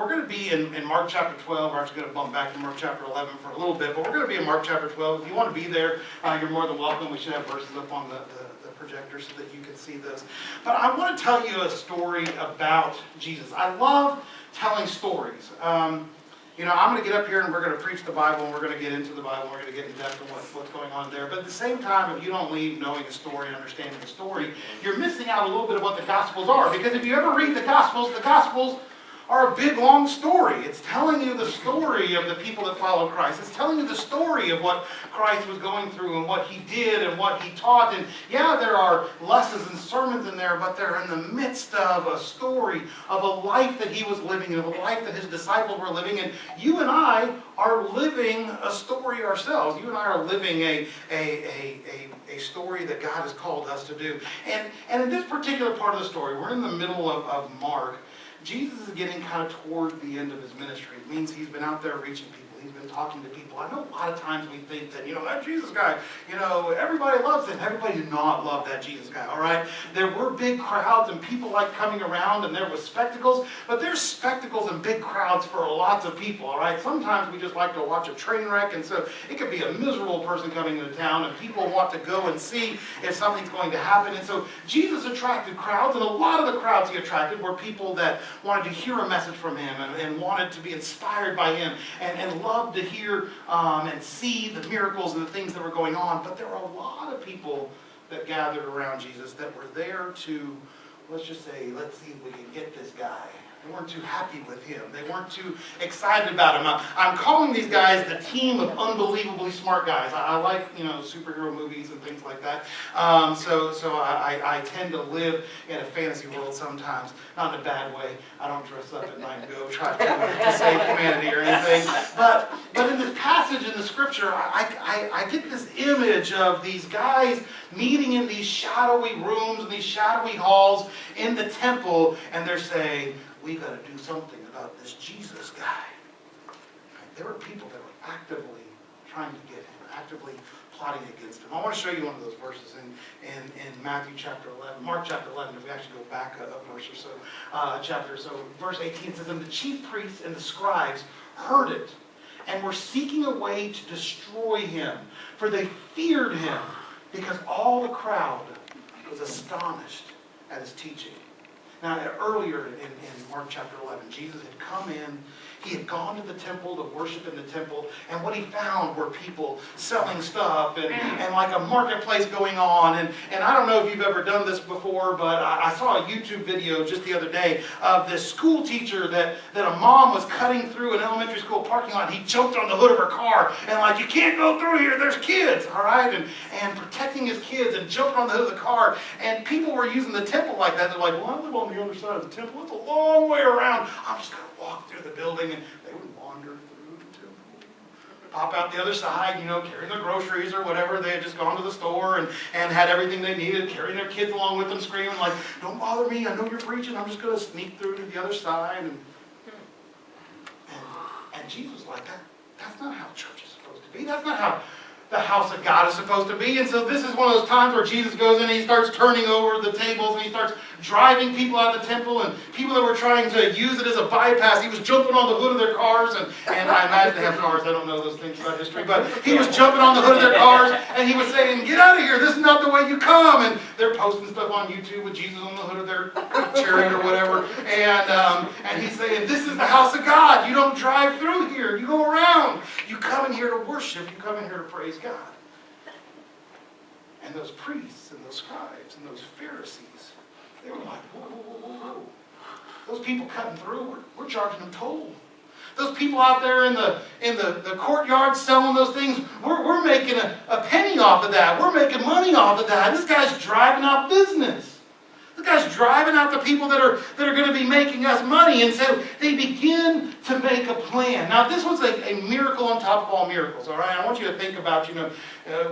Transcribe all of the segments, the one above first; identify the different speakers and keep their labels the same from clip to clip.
Speaker 1: we're going to be in Mark chapter 12. We're actually going to bump back to Mark chapter 11 for a little bit, but we're going to be in Mark chapter 12. If you want to be there, you're more than welcome. We should have verses up on the projector so that you can see this. But I want to tell you a story about Jesus. I love telling stories. You know, I'm going to get up here and we're going to preach the Bible, and we're going to get into the Bible, and we're going to get in depth on what's going on there. But at the same time, if you don't leave knowing a story and understanding the story, you're missing out a little bit of what the Gospels are. Because if you ever read the Gospels are a big, long story. It's telling you the story of the people that follow Christ. It's telling you the story of what Christ was going through and what he did and what he taught. And yeah, there are lessons and sermons in there, but they're in the midst of a story of a life that he was living, of a life that his disciples were living. And you and I are living a story ourselves. You and I are living a story that God has called us to do. And in this particular part of the story, we're in the middle of Mark. Jesus is getting kind of toward the end of his ministry. It means he's been out there reaching people. He's been talking to people. I know a lot of times we think that, that Jesus guy, everybody loves him. Everybody did not love that Jesus guy, all right? There were big crowds and people like coming around, and there was spectacles, but there's spectacles and big crowds for lots of people, all right? Sometimes we just like to watch a train wreck, and so it could be a miserable person coming into town, and people want to go and see if something's going to happen. And so Jesus attracted crowds, and a lot of the crowds he attracted were people that wanted to hear a message from him and wanted to be inspired by him and loved to hear and see the miracles and the things that were going on. But there were a lot of people that gathered around Jesus that were there to, let's just say, let's see if we can get this guy. They weren't too happy with him. They weren't too excited about him. I'm calling these guys the team of unbelievably smart guys. I like, superhero movies and things like that. So I tend to live in a fantasy world sometimes. Not in a bad way. I don't dress up at night and go try to save humanity or anything. But in this passage in the scripture, I get this image of these guys meeting in these shadowy rooms and these shadowy halls in the temple, and they're saying, we got to do something about this Jesus guy. Right? There were people that were actively trying to get him, actively plotting against him. I want to show you one of those verses in Matthew chapter 11, Mark chapter 11, if we actually go back a verse or so, verse 18 says, and the chief priests and the scribes heard it, and were seeking a way to destroy him, for they feared him, because all the crowd was astonished at his teaching. Now, earlier in Mark chapter 11, Jesus had come in. He had gone to the temple to worship in the temple, and what he found were people selling stuff and like a marketplace going on. And I don't know if you've ever done this before, but I saw a YouTube video just the other day of this school teacher that a mom was cutting through an elementary school parking lot. He jumped on the hood of her car and like, you can't go through here, there's kids, all right? And protecting his kids and jumping on the hood of the car. And people were using the temple like that. They're like, well, I live on the other side of the temple. It's a long way around. I'm just going to walk through the building. And they would wander through the temple, pop out the other side, carrying their groceries or whatever. They had just gone to the store and had everything they needed, carrying their kids along with them, screaming like, don't bother me, I know you're preaching, I'm just going to sneak through to the other side. And Jesus was like, that's not how church is supposed to be. That's not how the house of God is supposed to be. And so this is one of those times where Jesus goes in and he starts turning over the tables and he starts driving people out of the temple, and people that were trying to use it as a bypass, he was jumping on the hood of their cars, and I imagine they have cars, I don't know those things about history, but he was jumping on the hood of their cars, and he was saying, get out of here, this is not the way you come, and they're posting stuff on YouTube with Jesus on the hood of their chariot or whatever, and he's saying, this is the house of God, you don't drive through here, you go around, you come in here to worship, you come in here to praise God. And those priests and those scribes and those Pharisees, they were like, whoa, whoa, whoa, whoa. Those people cutting through, we're charging them toll. Those people out there in the courtyard selling those things, we're making a penny off of that. We're making money off of that. This guy's driving out business. This guy's driving out the people that are going to be making us money. And so they begin to make a plan. Now, this was a miracle on top of all miracles, all right? I want you to think about,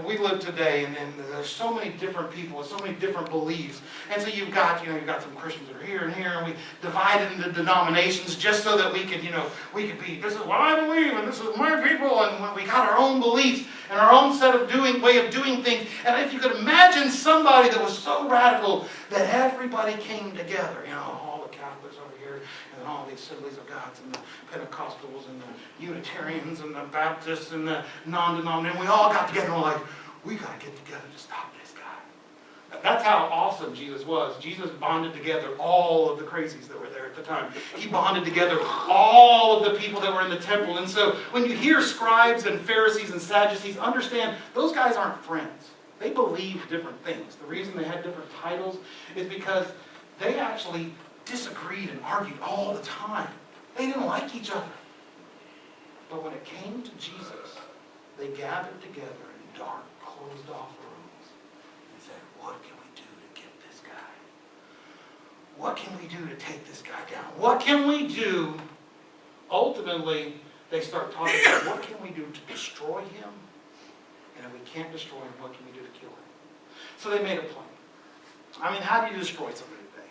Speaker 1: we live today, and there's so many different people with so many different beliefs. And so you've got some Christians that are here and here, and we divide it into denominations just so that we could be, this is what I believe, and this is my people, and we got our own beliefs and our own set of way of doing things. And if you could imagine somebody that was so radical that everybody came together, all the Catholics over here, and all the Assemblies of Gods and the Pentecostals and the Unitarians and the Baptists and the non-denominational. We all got together and we're like, we got to get together to stop this guy. That's how awesome Jesus was. Jesus bonded together all of the crazies that were there at the time. He bonded together all of the people that were in the temple. And so when you hear scribes and Pharisees and Sadducees, understand those guys aren't friends. They believed different things. The reason they had different titles is because they actually disagreed and argued all the time. They didn't like each other. But when it came to Jesus, they gathered together in dark, closed-off rooms and said, what can we do to get this guy? What can we do to take this guy down? What can we do? Ultimately, they start talking about what can we do to destroy him? And if we can't destroy him, what can we do to kill him? So they made a plan. I mean, how do you destroy somebody today?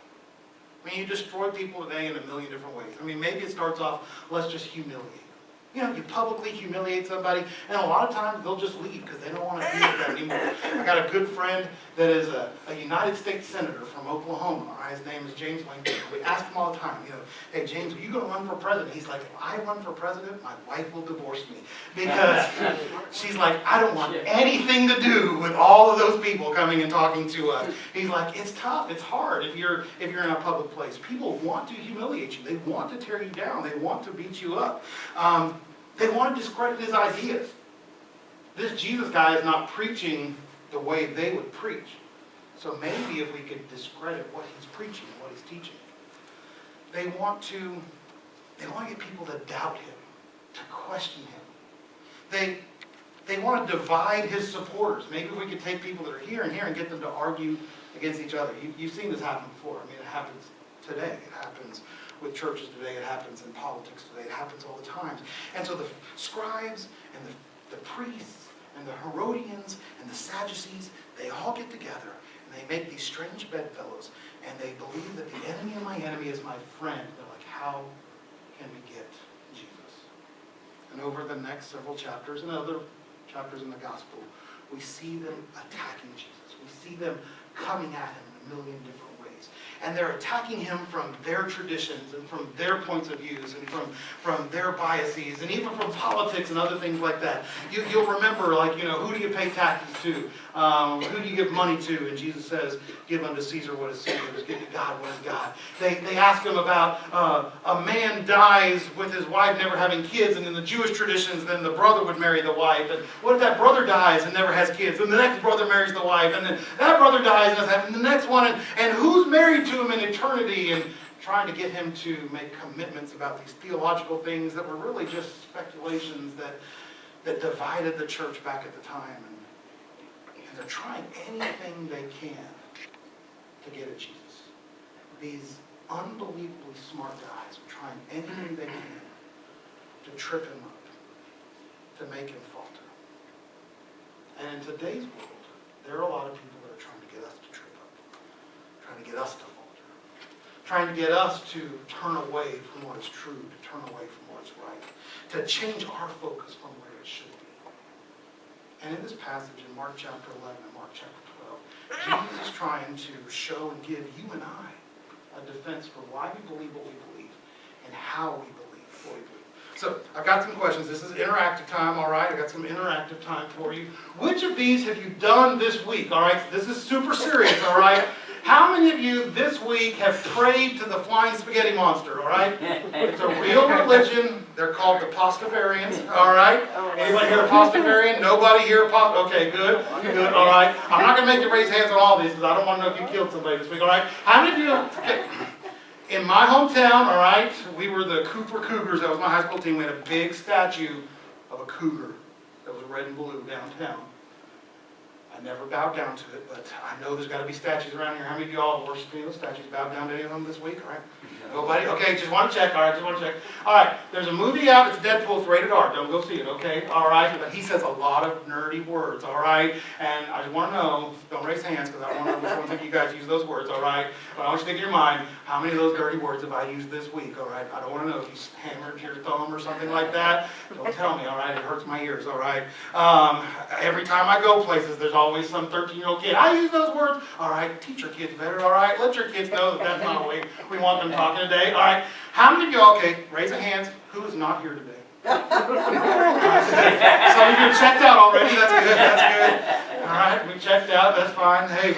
Speaker 1: I mean, you destroy people today in a million different ways. I mean, maybe it starts off, let's just humiliate them. You know, you publicly humiliate somebody, and a lot of times they'll just leave because they don't want to deal with that anymore. I got a good friend that is a United States Senator from Oklahoma. His name is James Lincoln. We ask him all the time, you know, hey, James, are you going to run for president? He's like, if I run for president, my wife will divorce me. Because she's like, I don't want anything to do with all of those people coming and talking to us. He's like, it's tough. It's hard if you're in a public place. People want to humiliate you. They want to tear you down. They want to beat you up. They want to discredit his ideas. This Jesus guy is not preaching the way they would preach. So maybe if we could discredit what he's preaching, what he's teaching. They want to get people to doubt him, to question him. They want to divide his supporters. Maybe if we could take people that are here and get them to argue against each other. You've seen this happen before. I mean, it happens today. It happens with churches today. It happens in politics today. It happens all the time. And so the scribes and the priests and the Herodians and the Sadducees, they all get together and they make these strange bedfellows, and they believe that the enemy of my enemy is my friend. They're like, how can we get Jesus? And over the next several chapters and other chapters in the gospel, we see them attacking Jesus. We see them coming at him in a million different ways. And they're attacking him from their traditions and from their points of views and from their biases and even from politics and other things like that. You'll remember, like, you know, who do you pay taxes to? Who do you give money to? And Jesus says, give unto Caesar what is Caesar's, give to God what is God. They ask him about a man dies with his wife never having kids, and in the Jewish traditions, then the brother would marry the wife. And what if that brother dies and never has kids? And the next brother marries the wife, and then that brother dies and has the next one. And who's married to him in eternity? And trying to get him to make commitments about these theological things that were really just speculations that divided the church back at the time. And they're trying anything they can to get at Jesus. These unbelievably smart guys are trying anything they can to trip him up, to make him falter. And in today's world, there are a lot of people that are trying to get us to trip up, trying to get us to falter, trying to get us to turn away from what is true, to turn away from what's right, to change our focus from where it should be. And in this passage in Mark chapter 11 and Mark chapter 12, Jesus is trying to show and give you and I a defense for why we believe what we believe and how we believe what we believe. So I've got some questions. This is interactive time, all right? I've got some interactive time for you. Which of these have you done this week, all right? This is super serious, all right? How many of you this week have prayed to the flying spaghetti monster, all right? It's a real religion. They're called the Pastafarians, all right? Anybody here a Pastafarian? Nobody here a Pastafarian? Okay, good, good, all right. I'm not going to make you raise hands on all these because I don't want to know if you killed somebody this week, all right? How many of you, okay. In my hometown, all right, we were the Cooper Cougars. That was my high school team. We had a big statue of a cougar that was red and blue downtown. I never bowed down to it, but I know there's got to be statues around here. How many of y'all worship any of those statues? Bowed down to any of them this week? All right. Nobody? Okay, just want to check. All right, just want to check. All right, there's a movie out. It's Deadpool. It's rated R. Don't go see it, okay? All right. But he says a lot of nerdy words, all right? And I just want to know, don't raise hands because I don't want to think you guys use those words, all right? But I want you to think in your mind, how many of those dirty words have I used this week, all right? I don't want to know if you hammered to your thumb or something like that, don't tell me, all right? It hurts my ears, all right? Every time I go places, there's always some 13-year-old kid. I use those words. All right, teach your kids better, all right? Let your kids know that that's not the way we want them talking today, all right? How many of you, okay, raise your hands, who is not here today? Some of you are checked out already. That's good. That's good. All right, we checked out. That's fine. Hey,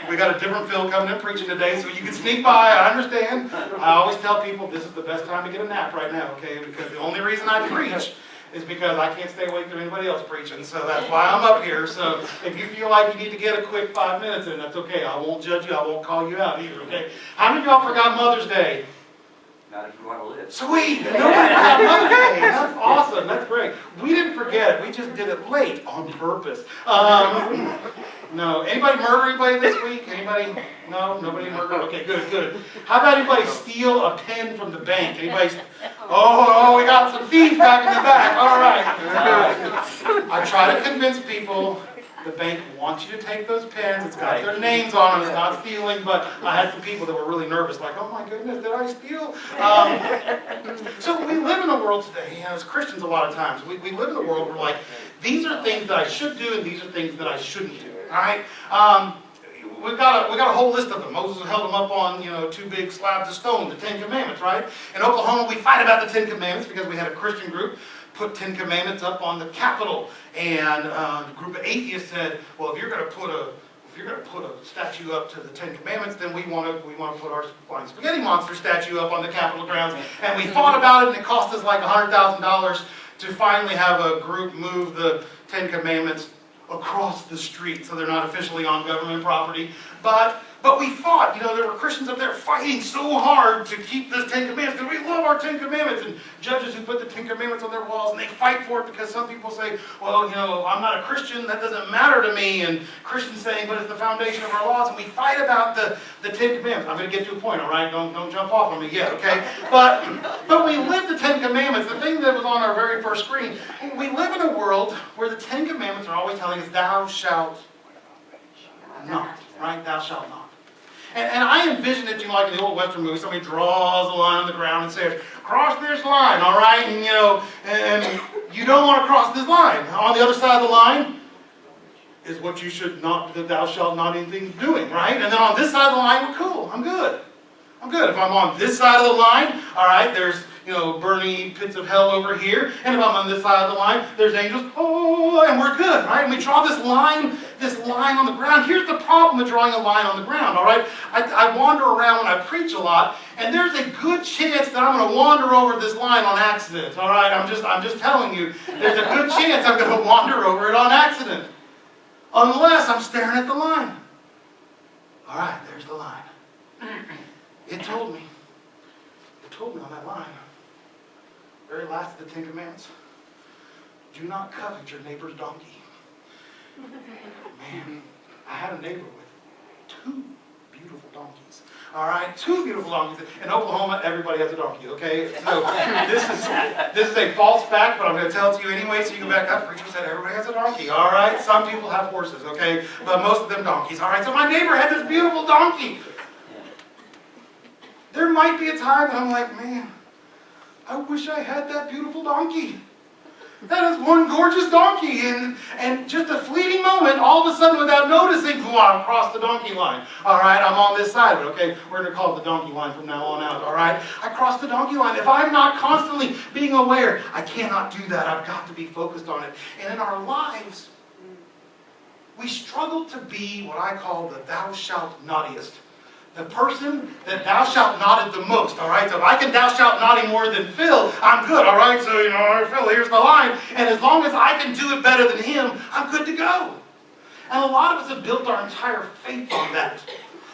Speaker 1: we got a different Phil coming in preaching today, so you can sneak by. I understand. I always tell people this is the best time to get a nap right now, okay? Because the only reason I preach is because I can't stay awake to anybody else preaching. So that's why I'm up here. So if you feel like you need to get a quick 5 minutes in, that's okay. I won't judge you. I won't call you out either, okay? How many of y'all forgot Mother's Day?
Speaker 2: Not if you want to live.
Speaker 1: Sweet! Nobody forgot Mother's Day. That's awesome. That's great. We didn't forget it. We just did it late on purpose. No. Anybody murder anybody this week? Anybody? No? Nobody murdered? Okay, good, good. How about anybody steal a pen from the bank? Anybody? Oh, we got some thieves back in the back. All right. I try to convince people the bank wants you to take those pens. It's got their names on them. It's not stealing, but I had some people that were really nervous, like, oh my goodness, did I steal? So we live in a world today, as Christians a lot of times, we live in a world where like, these are things that I should do and these are things that I shouldn't do, all right? We got a whole list of them. Moses held them up on, 2 big slabs of stone, the 10 Commandments, right? In Oklahoma, we fight about the 10 Commandments because we had a Christian group put 10 Commandments up on the Capitol, and a group of atheists said, well, if you're going to put a statue up to the 10 Commandments, then we want to put our Flying Spaghetti Monster statue up on the Capitol grounds. And we fought about it, and it cost us like $100,000 to finally have a group move the 10 Commandments across the street, so they're not officially on government property. But we fought. There were Christians up there fighting so hard to keep this 10 Commandments because we love our 10 Commandments. And judges who put the 10 Commandments on their walls, and they fight for it because some people say, well, I'm not a Christian, that doesn't matter to me. And Christians saying, but it's the foundation of our laws. And we fight about the 10 Commandments. I'm going to get to a point, all right? Don't jump off on me yet, okay? But we live the 10 Commandments. The thing that was on our very first screen, we live in a world where the 10 Commandments are always telling us, thou shalt not, right? Thou shalt not. And I envision it, like in the old Western movie, somebody draws a line on the ground and says, cross this line, all right? And you don't want to cross this line. On the other side of the line is what you should not, that thou shalt not anything doing, right? And then on this side of the line, we're cool. I'm good. I'm good. If I'm on this side of the line, all right, there's, burning pits of hell over here. And if I'm on this side of the line, there's angels, and we're good, right? And we draw this line on the ground. Here's the problem with drawing a line on the ground, all right? I wander around when I preach a lot, and there's a good chance that I'm going to wander over this line on accident, all right? I'm just telling you, there's a good chance I'm going to wander over it on accident. Unless I'm staring at the line. All right, there's the line. It told me on that line, very last of the 10 Commandments, do not covet your neighbor's donkey. Man, I had a neighbor with 2 beautiful donkeys. All right, 2 beautiful donkeys. In Oklahoma, everybody has a donkey, okay? So this is a false fact, but I'm going to tell it to you anyway, so you can back up. The preacher said everybody has a donkey, all right? Some people have horses, okay? But most of them donkeys, all right? So my neighbor had this beautiful donkey. There might be a time that I'm like, man, I wish I had that beautiful donkey. That is one gorgeous donkey. And just a fleeting moment, all of a sudden, without noticing, I've crossed the donkey line. All right, I'm on this side of it, okay? We're going to call it the donkey line from now on out, all right? I crossed the donkey line. If I'm not constantly being aware, I cannot do that. I've got to be focused on it. And in our lives, we struggle to be what I call the thou shalt notiest. The person that thou shalt not it the most, all right? So if I can thou shalt not him more than Phil, I'm good, all right? So, Phil, here's the line. And as long as I can do it better than him, I'm good to go. And a lot of us have built our entire faith on that.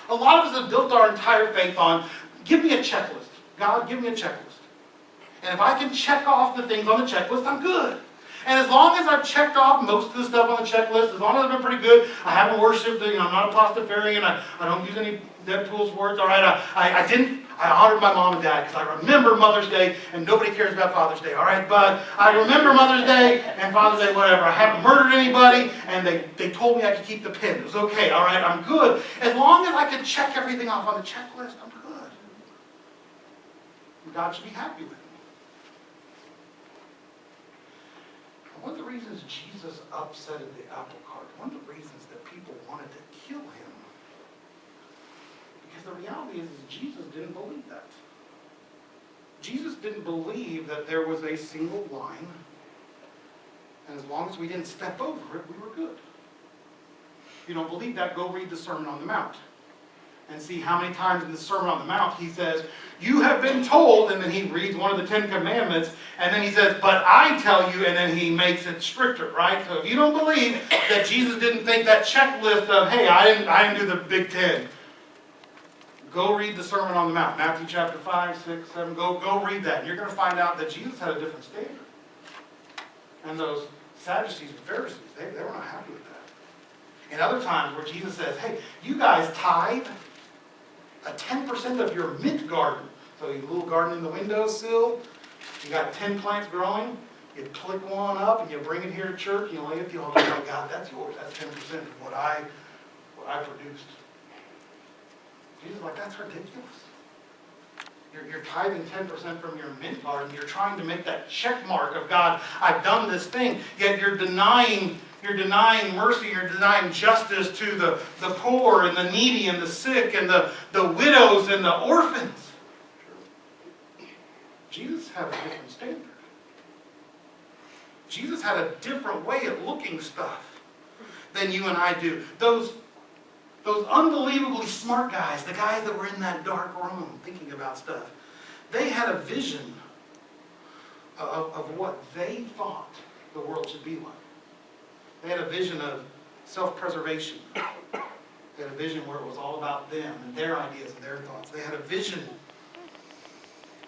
Speaker 1: A lot of us have built our entire faith on, give me a checklist. God, give me a checklist. And if I can check off the things on the checklist, I'm good. And as long as I've checked off most of the stuff on the checklist, as long as I've been pretty good, I haven't worshipped, I'm not a Pastafarian, I don't use any Deadpool's words, all right? I honored my mom and dad because I remember Mother's Day, and nobody cares about Father's Day, all right? But I remember Mother's Day and Father's Day, whatever. I haven't murdered anybody, and they told me I could keep the pen. It was okay, all right? I'm good. As long as I can check everything off on the checklist, I'm good. God should be happy with me. reasons Jesus upset at the apple cart, one of the reasons that people wanted to kill him, because the reality is Jesus didn't believe that. Jesus didn't believe that there was a single line, and as long as we didn't step over it, we were good. If you don't believe that, go read the Sermon on the Mount and see how many times in the Sermon on the Mount he says, you have been told, and then he reads one of the 10 Commandments, and then he says, but I tell you, and then he makes it stricter, right? So if you don't believe that Jesus didn't think that checklist of, hey, I didn't do the Big 10, go read the Sermon on the Mount, Matthew chapter 5, 6, 7, go read that, and you're going to find out that Jesus had a different standard. And those Sadducees and Pharisees, they were not happy with that. And other times where Jesus says, hey, you guys tithe a 10% of your mint garden. So your little garden in the windowsill, you got 10 plants growing, you click one up and you bring it here to church and you lay it at the altar. Oh God, that's yours. That's 10% of what I produced. Jesus is like, that's ridiculous. You're tithing 10% from your mint garden. You're trying to make that check mark of God, I've done this thing. Yet you're denying mercy, you're denying justice to the poor and the needy and the sick and the widows and the orphans. Jesus had a different standard. Jesus had a different way of looking stuff than you and I do. Those unbelievably smart guys, the guys that were in that dark room thinking about stuff, they had a vision of what they thought the world should be like. They had a vision of self-preservation. They had a vision where it was all about them and their ideas and their thoughts. They had a vision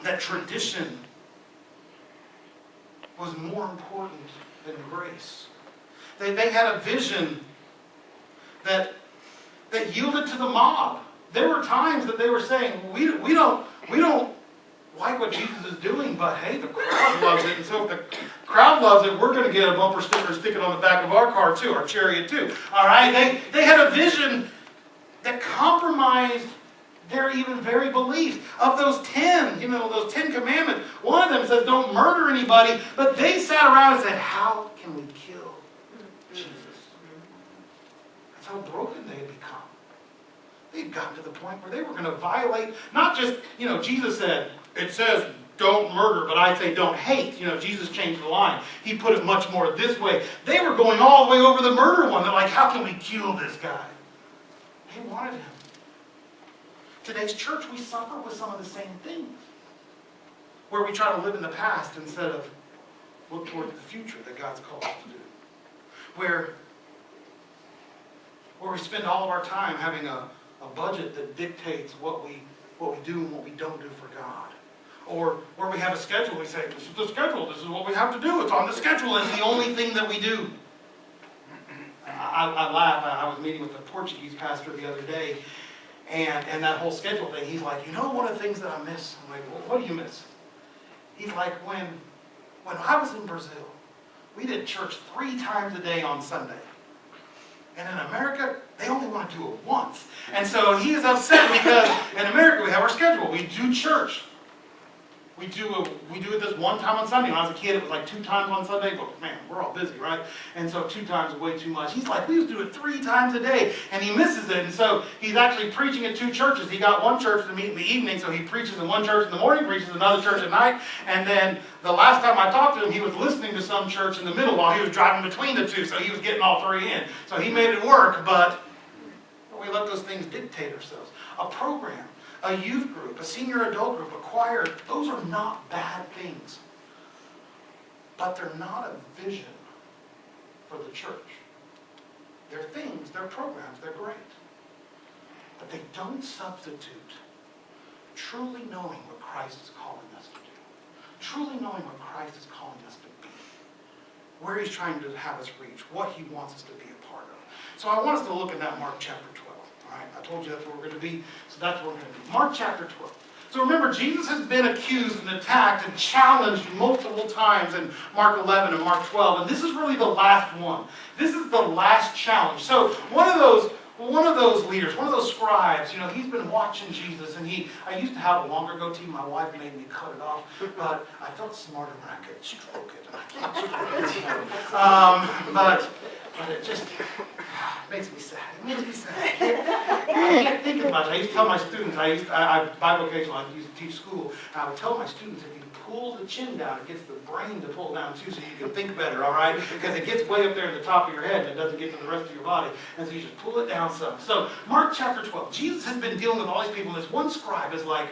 Speaker 1: that tradition was more important than grace. They had a vision that yielded to the mob. There were times that they were saying, we don't like what Jesus is doing, but hey, the crowd loves it, and so if the crowd loves it, we're going to get a bumper sticker and stick it on the back of our car too, our chariot too. All right? They had a vision that compromised their even very beliefs. Of those 10, those 10 commandments, one of them says don't murder anybody, but they sat around and said, how can we kill Jesus? That's how broken they had become. They'd gotten to the point where they were going to violate, not just, Jesus said, it says don't murder, but I say don't hate. Jesus changed the line. He put it much more this way. They were going all the way over the murder one. They're like, how can we kill this guy? They wanted him. Today's church, we suffer with some of the same things. Where we try to live in the past instead of look towards the future that God's called us to do. Where we spend all of our time having a budget that dictates what we do and what we don't do for God. Or where we have a schedule, we say, this is the schedule, this is what we have to do, it's on the schedule, it's the only thing that we do. I laugh, I was meeting with a Portuguese pastor the other day, and that whole schedule thing, he's like, one of the things that I miss, I'm like, well, what do you miss? He's like, when I was in Brazil, we did church 3 times a day on Sunday. And in America, they only want to do it once. And so he is upset because in America we have our schedule. We do church. We do it this one time on Sunday. When I was a kid, it was like 2 times on Sunday, but man, we're all busy, right? And so 2 times is way too much. He's like, we used to do it 3 times a day, and he misses it. And so he's actually preaching at 2 churches. He got one church to meet in the evening, so he preaches in one church in the morning, preaches in another church at night. And then the last time I talked to him, he was listening to some church in the middle while he was driving between the 2, so he was getting all 3 in. So he made it work, but we let those things dictate ourselves. A program, a youth group, a senior adult group, a choir, those are not bad things. But they're not a vision for the church. They're things, they're programs, they're great. But they don't substitute truly knowing what Christ is calling us to do. Truly knowing what Christ is calling us to be. Where He's trying to have us reach, what He wants us to be a part of. So I want us to look at that Mark chapter 12. All right, I told you that's where we're going to be, so that's what we're going to do. Mark chapter 12. So remember, Jesus has been accused and attacked and challenged multiple times in Mark 11 and Mark 12, and this is really the last one. This is the last challenge. So one of Well, one of those leaders, one of those scribes, he's been watching Jesus, and I used to have a longer goatee. My wife made me cut it off, but I felt smarter when I could stroke it, and I can't stroke it. But it just makes me sad. It makes me sad. I can't think of much. I used to tell my students, I bivocational, I used to teach school, and I would tell my students, if you pull the chin down, it gets the brain to pull down too, so you can think better, all right? Because it gets way up there in the top of your head, and it doesn't get to the rest of your body, and so you just pull it down some. So, Mark chapter 12, Jesus has been dealing with all these people, and this one scribe is like,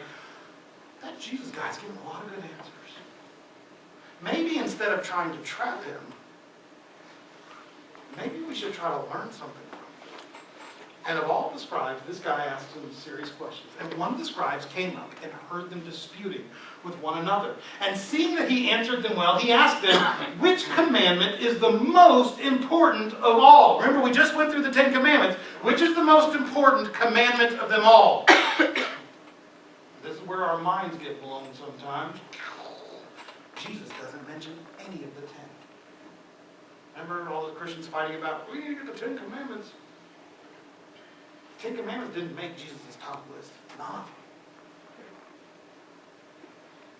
Speaker 1: that Jesus guy's giving a lot of good answers. Maybe instead of trying to trap him, maybe we should try to learn something from him. And of all the scribes, this guy asked some serious questions. And one of the scribes came up and heard them disputing with one another. And seeing that he answered them well, he asked them, which commandment is the most important of all? Remember, we just went through the 10 Commandments. Which is the most important commandment of them all? This is where our minds get blown sometimes. Jesus doesn't mention any of the 10. Remember all the Christians fighting about, we need to get the 10 Commandments. The 10 Commandments didn't make Jesus' top list. None of them.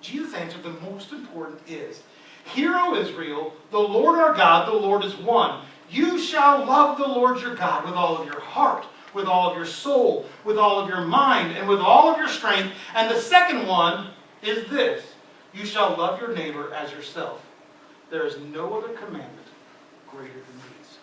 Speaker 1: Jesus answered, the most important is, Hear, O Israel, the Lord our God, the Lord is one. You shall love the Lord your God with all of your heart, with all of your soul, with all of your mind, and with all of your strength. And the second one is this, you shall love your neighbor as yourself. There is no other commandment greater than these.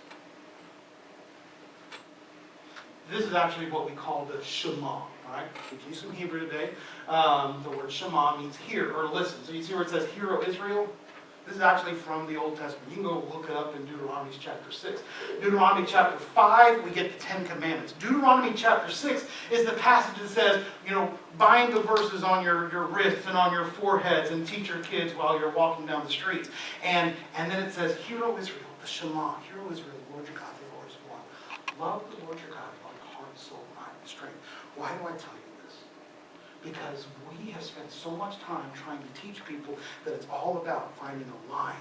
Speaker 1: This is actually what we call the Shema. Right? We can use some Hebrew today. The word Shema means hear or listen. So you see where it says, Hear, O Israel? This is actually from the Old Testament. You can go look it up in Deuteronomy chapter 6. Deuteronomy chapter 5, we get the 10 Commandments. Deuteronomy chapter 6 is the passage that says, bind the verses on your wrists and on your foreheads and teach your kids while you're walking down the streets. And then it says, Hear, O Israel, the Shema. Hear, O Israel, the Lord your God, the Lord is one. Love the Lord your God with all your heart, soul, mind, and strength. Why do I tell you this? Because we have spent so much time trying to teach people that it's all about finding a line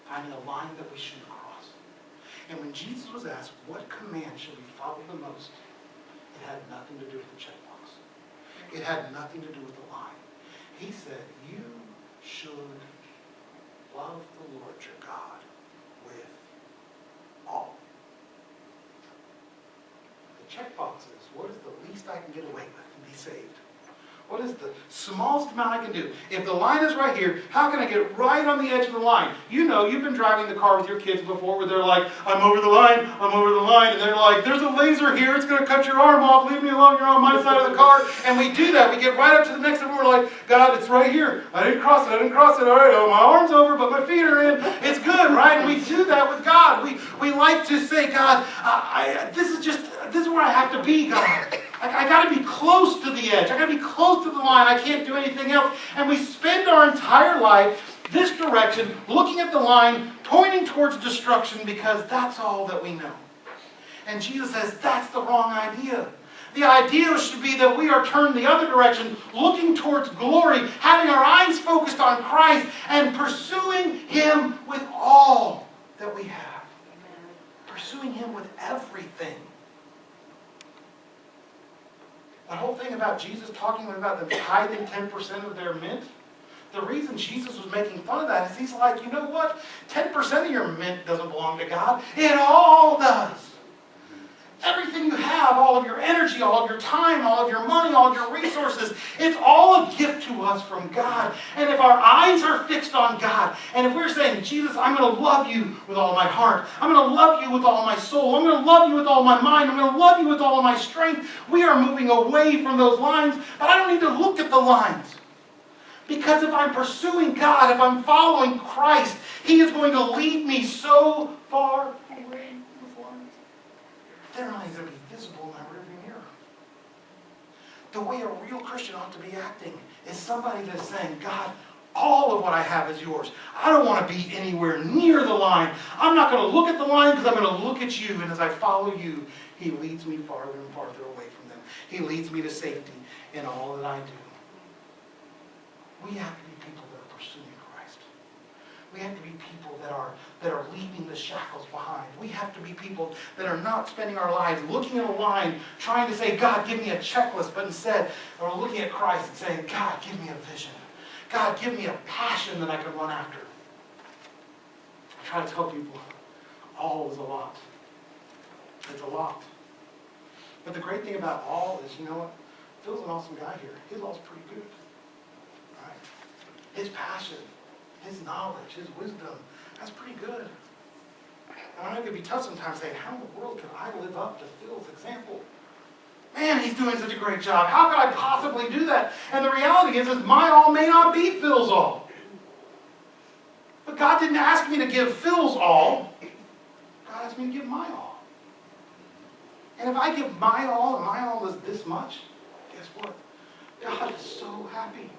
Speaker 1: that we shouldn't cross. And when Jesus was asked, what command should we follow the most? It had nothing to do with the checkbox. It had nothing to do with the line. He said, you should love the Lord your God with all. The checkbox is, what is the least I can get away with and be saved? What is the smallest amount I can do? If the line is right here, how can I get right on the edge of the line? You've been driving the car with your kids before where they're like, I'm over the line, and they're like, there's a laser here, it's going to cut your arm off, leave me alone, you're on my side of the car. And we do that. We get right up to the next one, we're like, God, it's right here. I didn't cross it, all right, oh, my arm's over, but my feet are in. It's good, right? And we do that with God. We like to say, God, this is where I have to be, God. I got to be close to the edge. I got to be close to the line. I can't do anything else. And we spend our entire life this direction, looking at the line, pointing towards destruction because that's all that we know. And Jesus says that's the wrong idea. The idea should be that we are turned the other direction, looking towards glory, having our eyes focused on Christ, and pursuing Him with all that we have. Pursuing Him with everything. The whole thing about Jesus talking about them tithing 10% of their mint, the reason Jesus was making fun of that is he's like, you know what? 10% of your mint doesn't belong to God. It all does. Everything you have, all of your energy, all of your time, all of your money, all of your resources, it's all a gift to us from God. And if our eyes are fixed on God, and if we're saying, Jesus, I'm going to love you with all my heart, I'm going to love you with all my soul, I'm going to love you with all my mind, I'm going to love you with all of my strength, we are moving away from those lines, but I don't need to look at the lines. Because if I'm pursuing God, if I'm following Christ, He is going to lead me so far away. They're not even going to be visible in my rearview mirror. The way a real Christian ought to be acting is somebody that's saying, God, all of what I have is yours. I don't want to be anywhere near the line. I'm not going to look at the line because I'm going to look at you. And as I follow you, He leads me farther and farther away from them. He leads me to safety in all that I do. We have to be people that are pursuing Christ. We have to be people that are that are leaving the shackles behind. We have to be people that are not spending our lives looking at a line, trying to say, God, give me a checklist, but instead are looking at Christ and saying, God, give me a vision. God, give me a passion that I can run after. I try to tell people, all is a lot. It's a lot. But the great thing about all is, you know what? Phil's an awesome guy here. His all's pretty good. Right? His passion, his knowledge, his wisdom, that's pretty good. And I know it can be tough sometimes saying, how in the world can I live up to Phil's example? Man, he's doing such a great job. How could I possibly do that? And the reality is my all may not be Phil's all. But God didn't ask me to give Phil's all. God asked me to give my all. And if I give my all, and my all is this much, guess what? God is so happy.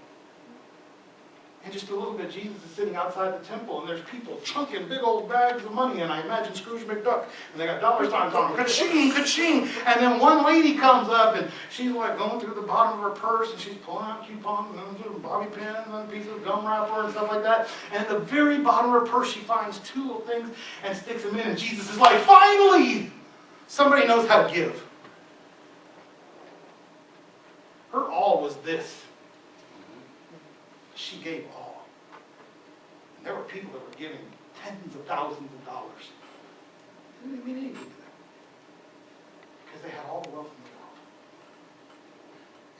Speaker 1: In just a little bit, Jesus is sitting outside the temple, and there's people chunking big old bags of money, and I imagine Scrooge McDuck, and they got dollar signs on them, ka-ching, ka-ching, and then one lady comes up, and she's like going through the bottom of her purse, and she's pulling out coupons, and then bobby pins, and a piece of gum wrapper, and stuff like that, and at the very bottom of her purse, she finds two little things, and sticks them in, and Jesus is like, finally! Somebody knows how to give. Her all was this. She gave all. And there were people that were giving tens of thousands of dollars. It didn't mean anything to them. Because they had all the wealth in the world.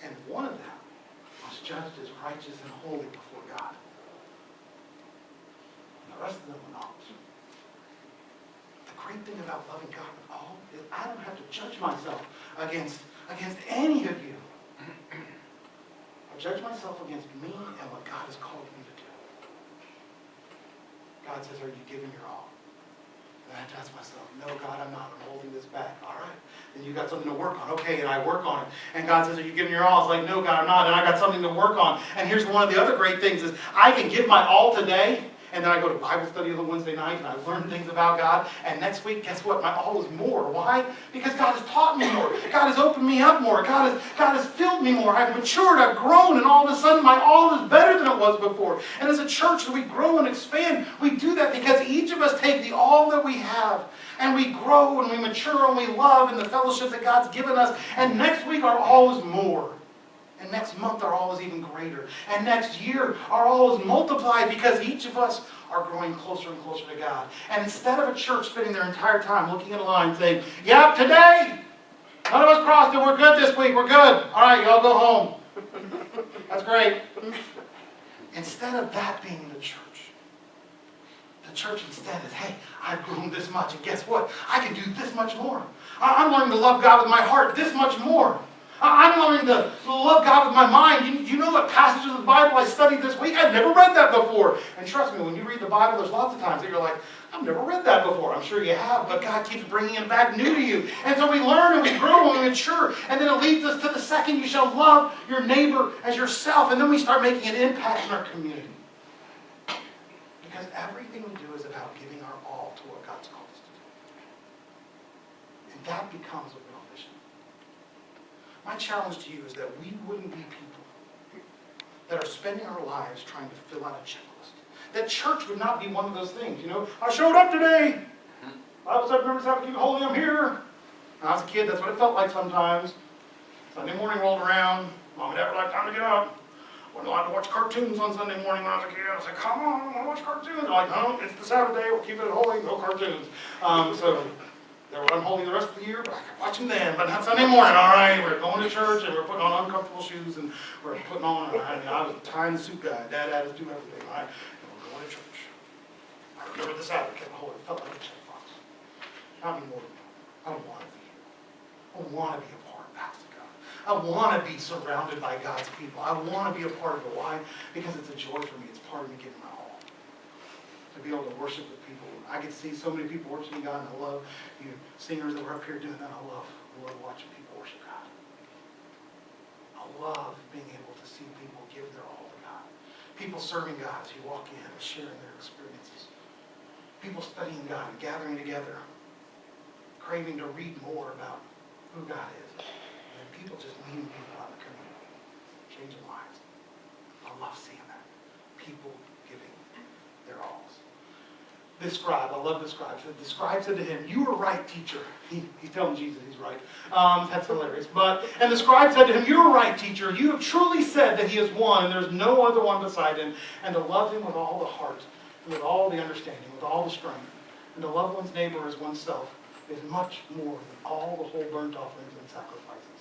Speaker 1: And one of them was judged as righteous and holy before God. And the rest of them were not. The great thing about loving God with all is I don't have to judge myself against any of you. I judge myself against me and what God has called me to do. God says, are you giving your all? And I have to ask myself, no, God, I'm not. I'm holding this back. All right. Then you got something to work on. Okay, and I work on it. And God says, are you giving your all? It's like, no, God, I'm not. And I got something to work on. And here's one of the other great things is I can give my all today, and then I go to Bible study on Wednesday night, and I learn things about God. And next week, guess what? My all is more. Why? Because God has taught me more. God has opened me up more. God has filled me more. I've matured. I've grown. And all of a sudden, my all is better than it was before. And as a church, as we grow and expand, we do that because each of us take the all that we have, and we grow, and we mature, and we love in the fellowship that God's given us. And next week, our all is more. And next month, our all is even greater. And next year, our all is multiplied because each of us are growing closer and closer to God. And instead of a church spending their entire time looking at a line saying, yep, today, none of us crossed it, we're good this week, we're good. All right, y'all go home. That's great. Instead of that being the church instead is, hey, I've grown this much, and guess what? I can do this much more. I'm learning to love God with my heart this much more. I'm learning to love God with my mind. You know what passages of the Bible I studied this week? I've never read that before. And trust me, when you read the Bible, there's lots of times that you're like, I've never read that before. I'm sure you have, but God keeps bringing it back new to you. And so we learn and we grow and we mature. And then it leads us to the second, you shall love your neighbor as yourself. And then we start making an impact in our community. Because everything we do is about giving our all to what God's called us to do. And that becomes a real vision. My challenge to you is that we wouldn't be people that are spending our lives trying to fill out a checklist. That church would not be one of those things. You know, I showed up today. Bible said, remember Sabbath, keep holy, I'm here. When I was a kid, that's what it felt like sometimes. Sunday morning rolled around. Mom and Dad were like, time to get up. Wasn't allowed to watch cartoons on Sunday morning when I was a kid. I was like, come on, I want to watch cartoons. They're like, no, it's the Sabbath day, we'll keep it holy, no cartoons. So they were unholy the rest of the year, but I could watch them then. But not Sunday morning, all right? We're going to church, and we're putting on uncomfortable shoes, and we're putting on, I was a tie and suit guy. Dad had us do everything, all right? And we're going to church. I remember the Sabbath kept holy. It felt like a checkbox. Not anymore. I don't want to be here. I want to be a part of Pastor God. I want to be surrounded by God's people. I want to be a part of it. Why? Because it's a joy for me. It's part of me giving my all. To be able to worship with people. I get to see so many people worshiping God, and I love you singers that were up here doing that. I love watching people worship God. I love being able to see people give their all to God. People serving God as you walk in and sharing their experiences. People studying God and gathering together, craving to read more about who God is. And then people just meeting people out in the community, changing lives. I love seeing that. People giving their alls. this scribe, I love the scribe. So the scribe said to him, "You are right, teacher." He's telling Jesus he's right. That's hilarious. And the scribe said to him, "You are right, teacher. You have truly said that he is one, and there's no other one beside him. And to love him with all the heart, and with all the understanding, with all the strength, and to love one's neighbor as oneself is much more than all the whole burnt offerings and sacrifices."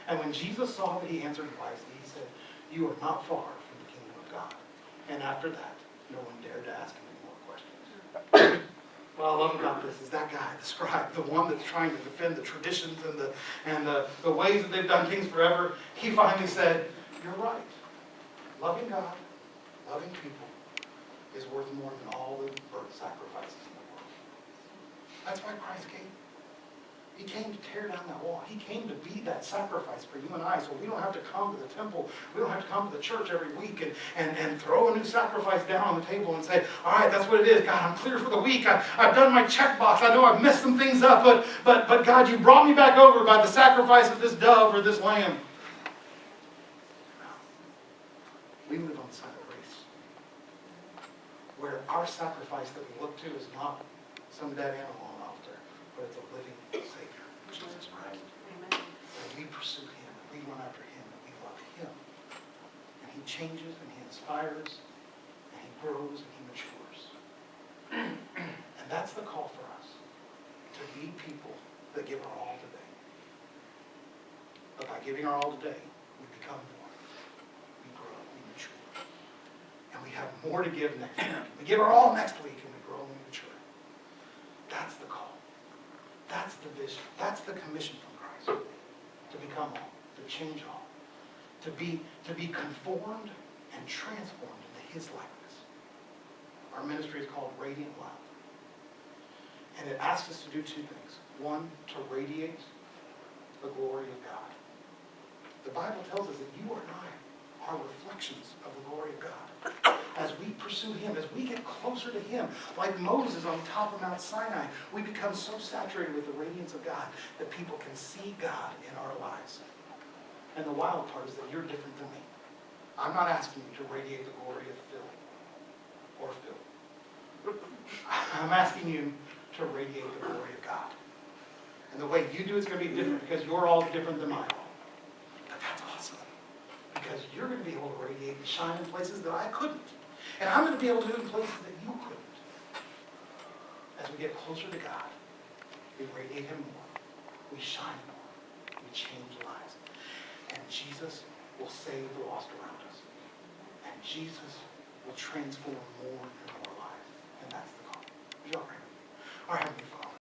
Speaker 1: And when Jesus saw that he answered wisely, he said, "You are not far from the kingdom of God." And after that, no one dared to ask him any more questions. What I love about this is that guy, the scribe, the one that's trying to defend the traditions and the ways that they've done things forever, he finally said, "You're right. Loving God, loving people is worth more than all the burnt sacrifices in the world." That's why Christ came. He came to tear down that wall. He came to be that sacrifice for you and I, so we don't have to come to the temple. We don't have to come to the church every week and throw a new sacrifice down on the table and say, "All right, that's what it is. God, I'm clear for the week. I've done my checkbox. I know I've messed some things up, but God, you brought me back over by the sacrifice of this dove or this lamb." We live on the side of grace, where our sacrifice that we look to is not some dead animal on an altar, but it's a living Savior, Jesus Christ.
Speaker 3: Amen.
Speaker 1: And we pursue him, and we run after him, and we love him. And he changes, and he inspires, and he grows, and he matures. And that's the call for us, to be people that give our all today. But by giving our all today, we become more. We grow, we mature. And we have more to give next week. We give our all next week, and we grow and we mature. That's the call. That's the vision. That's the commission from Christ. To become all. To change all. To be conformed and transformed into his likeness. Our ministry is called Radiant Light. And it asks us to do two things. One, to radiate the glory of God. The Bible tells us that you and I are reflections of the glory of God. As we pursue him, as we get closer to him, like Moses on top of Mount Sinai, we become so saturated with the radiance of God that people can see God in our lives. And the wild part is that you're different than me. I'm not asking you to radiate the glory of Phil or Phil. I'm asking you to radiate the glory of God. And the way you do it's going to be different because you're all different than I am. But that's awesome. Because you're going to be able to radiate and shine in places that I couldn't. And I'm going to be able to do it in places that you couldn't. As we get closer to God, we radiate him more. We shine more. We change lives. And Jesus will save the lost around us. And Jesus will transform more and more lives. And that's the call. Would you all pray with me? Our Heavenly Father.